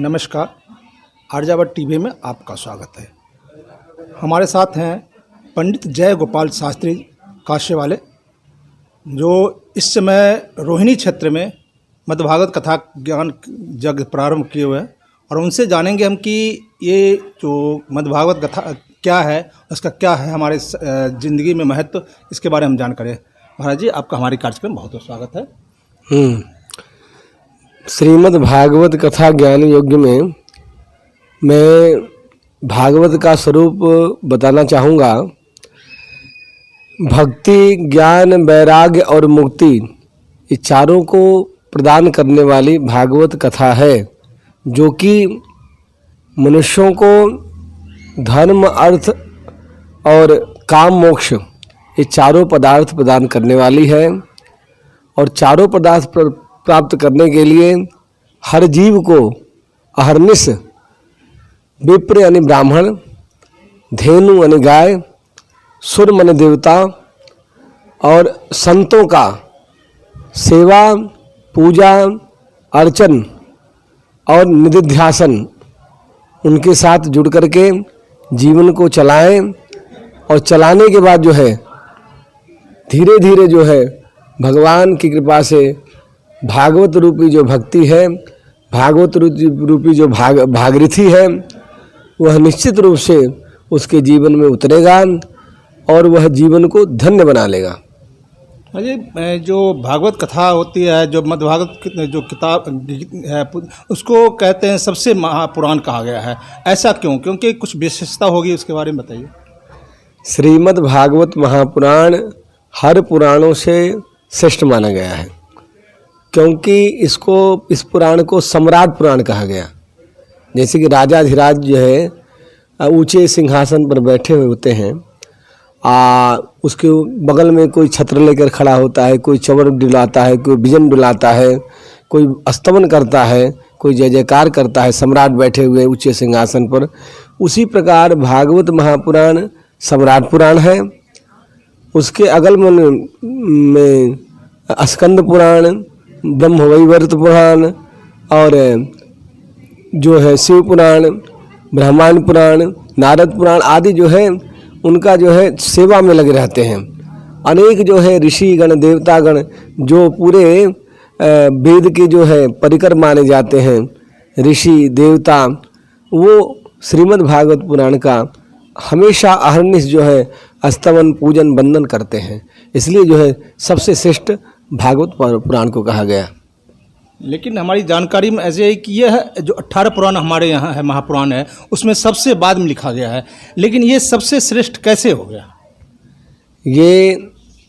नमस्कार। आर्यावर्त टीवी में आपका स्वागत है। हमारे साथ हैं पंडित जय गोपाल शास्त्री काश्य वाले, जो इस समय रोहिणी क्षेत्र में मद्भागवत कथा ज्ञान यज्ञ प्रारंभ किए हुए हैं, और उनसे जानेंगे हम कि ये जो मद्भागवत कथा क्या है, उसका क्या है हमारे ज़िंदगी में महत्व, इसके बारे में हम जानकारी। महाराज जी, आपका हमारे कार्यक्रम में बहुत बहुत स्वागत है। श्रीमद् भागवत कथा ज्ञान योग्य में मैं भागवत का स्वरूप बताना चाहूँगा। भक्ति, ज्ञान, वैराग्य और मुक्ति, ये चारों को प्रदान करने वाली भागवत कथा है, जो कि मनुष्यों को धर्म, अर्थ और काम, मोक्ष, ये चारों पदार्थ प्रदान करने वाली है। और चारों पदार्थ प्राप्त करने के लिए हर जीव को अहर्निश, विप्र यानी ब्राह्मण, धेनु यानी गाय, सुर माने देवता और संतों का सेवा, पूजा, अर्चन और निधिध्यासन, उनके साथ जुड़ करके जीवन को चलाएं। और चलाने के बाद जो है धीरे धीरे जो है भगवान की कृपा से भागवत रूपी जो भक्ति है, भागवत रूपी जो भागीरथी है, वह निश्चित रूप से उसके जीवन में उतरेगा और वह जीवन को धन्य बना लेगा। अजय, जो भागवत कथा होती है, जो मद्भागवत जो किताब है, उसको कहते हैं सबसे महापुराण कहा गया है। ऐसा क्यों? क्योंकि कुछ विशेषता होगी, उसके बारे में बताइए। श्रीमद् भागवत महापुराण हर पुराणों से श्रेष्ठ माना गया है, क्योंकि इस पुराण को सम्राट पुराण कहा गया। जैसे कि राजाधिराज जो है ऊंचे सिंहासन पर बैठे हुए होते हैं, उसके बगल में कोई छत्र लेकर खड़ा होता है, कोई चवर डुलाता है, कोई विजन डुलाता है, कोई स्तवन करता है, कोई जय जयकार करता है, सम्राट बैठे हुए ऊंचे सिंहासन पर। उसी प्रकार भागवत महापुराण सम्राट पुराण है। उसके अगल में स्कंद पुराण, ब्रह्मवैवर्त पुराण और जो है शिव पुराण, ब्रह्मांड पुराण, नारद पुराण आदि जो है उनका जो है सेवा में लगे रहते हैं। अनेक जो है ऋषिगण, देवतागण जो पूरे वेद के जो है परिकर माने जाते हैं, ऋषि देवता, वो श्रीमद् भागवत पुराण का हमेशा अहर्निश जो है स्तवन, पूजन, वंदन करते हैं। इसलिए जो है सबसे श्रेष्ठ भागवत पुराण को कहा गया। लेकिन हमारी जानकारी में ऐसे है कि यह जो 18 पुराण हमारे यहाँ है, महापुराण है, उसमें सबसे बाद में लिखा गया है। लेकिन ये सबसे श्रेष्ठ कैसे हो गया? ये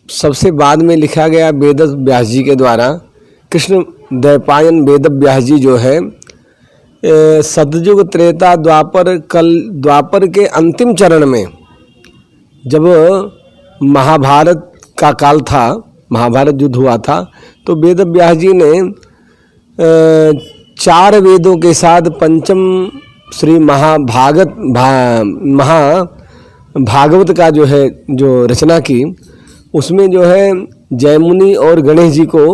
सबसे बाद में लिखा गया वेद व्यास जी के द्वारा। कृष्ण द्वैपायन वेद व्यास जी जो है सतयुग, त्रेता, द्वापर के अंतिम चरण में, जब महाभारत का काल था, महाभारत युद्ध हुआ था, तो वेद व्यास जी ने 4 वेदों के साथ पंचम श्री महाभागवत का जो है जो रचना की, उसमें जो है जयमुनि और गणेश जी को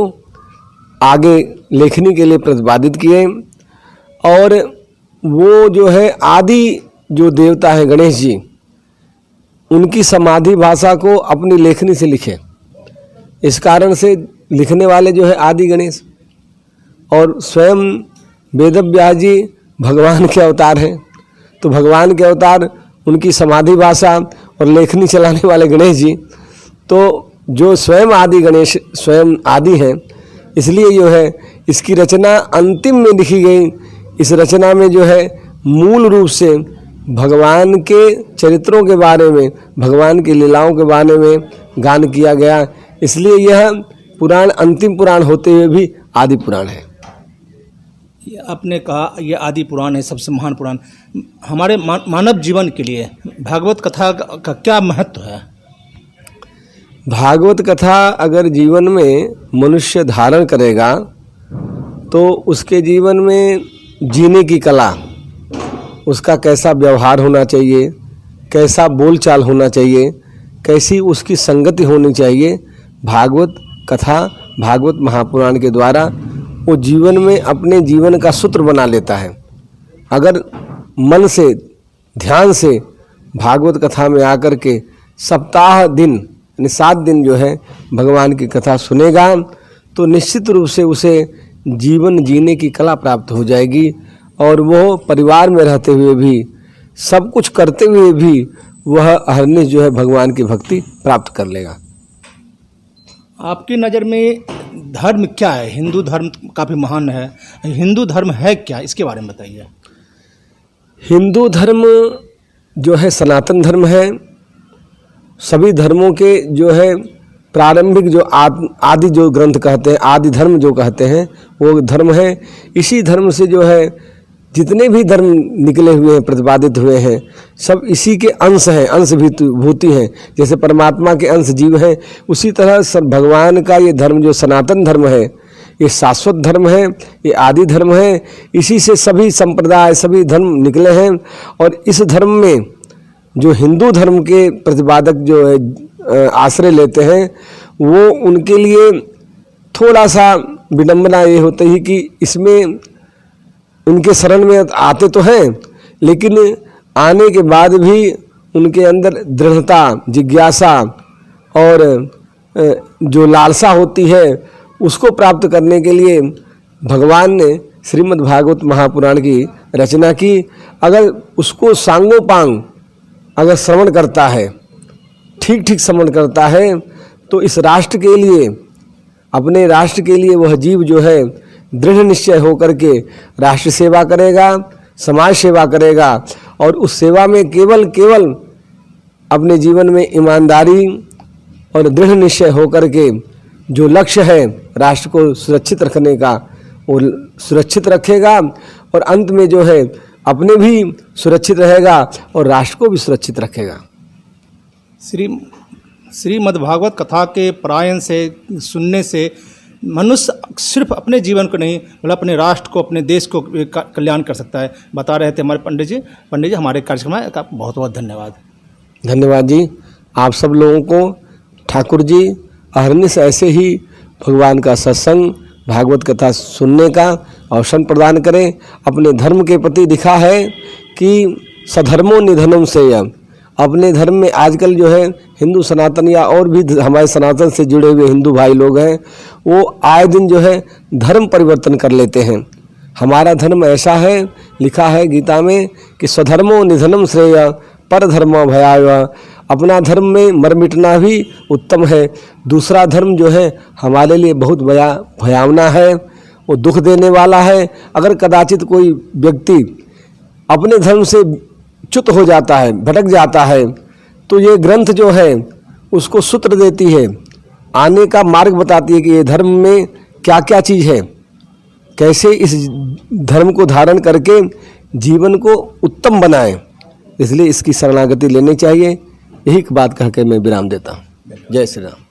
आगे लेखनी के लिए प्रतिपादित किए। और वो जो है आदि जो देवता है गणेश जी, उनकी समाधि भाषा को अपनी लेखनी से लिखे। इस कारण से लिखने वाले जो है आदि गणेश, और स्वयं वेद व्यास जी भगवान के अवतार हैं। तो भगवान के अवतार, उनकी समाधि भाषा और लेखनी चलाने वाले गणेश जी, तो जो स्वयं आदि गणेश स्वयं आदि हैं। इसलिए जो है इसकी रचना अंतिम में लिखी गई। इस रचना में जो है मूल रूप से भगवान के चरित्रों के बारे में, भगवान की लीलाओं के बारे में गान किया गया। इसलिए यह पुराण अंतिम पुराण होते हुए भी आदि पुराण है। आपने कहा यह आदि पुराण है, सबसे महान पुराण। हमारे मानव जीवन के लिए भागवत कथा का क्या महत्व है? भागवत कथा अगर जीवन में मनुष्य धारण करेगा तो उसके जीवन में जीने की कला, उसका कैसा व्यवहार होना चाहिए, कैसा बोलचाल होना चाहिए, कैसी उसकी संगति होनी चाहिए, भागवत कथा, भागवत महापुराण के द्वारा वो जीवन में अपने जीवन का सूत्र बना लेता है। अगर मन से ध्यान से भागवत कथा में आकर के सप्ताह दिन यानी 7 दिन जो है भगवान की कथा सुनेगा तो निश्चित रूप से उसे जीवन जीने की कला प्राप्त हो जाएगी और वो परिवार में रहते हुए भी सब कुछ करते हुए भी वह अहर्निश जो है भगवान की भक्ति प्राप्त कर लेगा। आपकी नज़र में धर्म क्या है? हिंदू धर्म काफ़ी महान है, हिंदू धर्म है क्या, इसके बारे में बताइए। हिंदू धर्म जो है सनातन धर्म है। सभी धर्मों के जो है प्रारंभिक जो आदि जो ग्रंथ कहते हैं, आदि धर्म जो कहते हैं, वो धर्म है। इसी धर्म से जो है जितने भी धर्म निकले हुए हैं, प्रतिपादित हुए हैं, सब इसी के अंश हैं, अंश भूति हैं। जैसे परमात्मा के अंश जीव हैं, उसी तरह सब भगवान का ये धर्म जो सनातन धर्म है, ये शाश्वत धर्म है, ये आदि धर्म है। इसी से सभी संप्रदाय, सभी धर्म निकले हैं। और इस धर्म में जो हिंदू धर्म के प्रतिपादक जो है आश्रय लेते हैं, वो उनके लिए थोड़ा सा विडंबना ये होती है कि इसमें उनके शरण में आते तो हैं, लेकिन आने के बाद भी उनके अंदर दृढ़ता, जिज्ञासा और जो लालसा होती है उसको प्राप्त करने के लिए भगवान ने श्रीमद् भागवत महापुराण की रचना की। अगर उसको सांगोपांग अगर श्रवण करता है, ठीक ठीक श्रवण करता है, तो इस राष्ट्र के लिए, अपने राष्ट्र के लिए वह जीव जो है दृढ़ निश्चय होकर के राष्ट्र सेवा करेगा, समाज सेवा करेगा और उस सेवा में केवल अपने जीवन में ईमानदारी और दृढ़ निश्चय होकर के जो लक्ष्य है राष्ट्र को सुरक्षित रखने का, वो सुरक्षित रखेगा और अंत में जो है अपने भी सुरक्षित रहेगा और राष्ट्र को भी सुरक्षित रखेगा। श्रीमद् भागवत कथा के पारायण से, सुनने से मनुष्य सिर्फ अपने जीवन को नहीं बल्कि अपने राष्ट्र को, अपने देश को कल्याण कर सकता है, बता रहे थे हमारे पंडित जी हमारे कार्यक्रम में। आपका बहुत बहुत धन्यवाद। धन्यवाद जी। आप सब लोगों को ठाकुर जी अहर्निश ऐसे ही भगवान का सत्संग, भागवत कथा सुनने का अवसर प्रदान करें। अपने धर्म के प्रति दिखा है कि सधर्मो निधनम से, अपने धर्म में आजकल जो है हिंदू सनातन या और भी हमारे सनातन से जुड़े हुए हिंदू भाई लोग हैं, वो आए दिन जो है धर्म परिवर्तन कर लेते हैं। हमारा धर्म ऐसा है, लिखा है गीता में कि स्वधर्मो निधनम श्रेय पर धर्म भयाय, अपना धर्म में मर मिटना भी उत्तम है। दूसरा धर्म जो है हमारे लिए बहुत भयावना है, वो दुख देने वाला है। अगर कदाचित कोई व्यक्ति अपने धर्म से च्युत हो जाता है, भटक जाता है, तो ये ग्रंथ जो है उसको सूत्र देती है, आने का मार्ग बताती है कि ये धर्म में क्या क्या चीज़ है, कैसे इस धर्म को धारण करके जीवन को उत्तम बनाएं। इसलिए इसकी शरणागति लेनी चाहिए। यही बात कह के मैं विराम देता हूँ। जय श्री राम।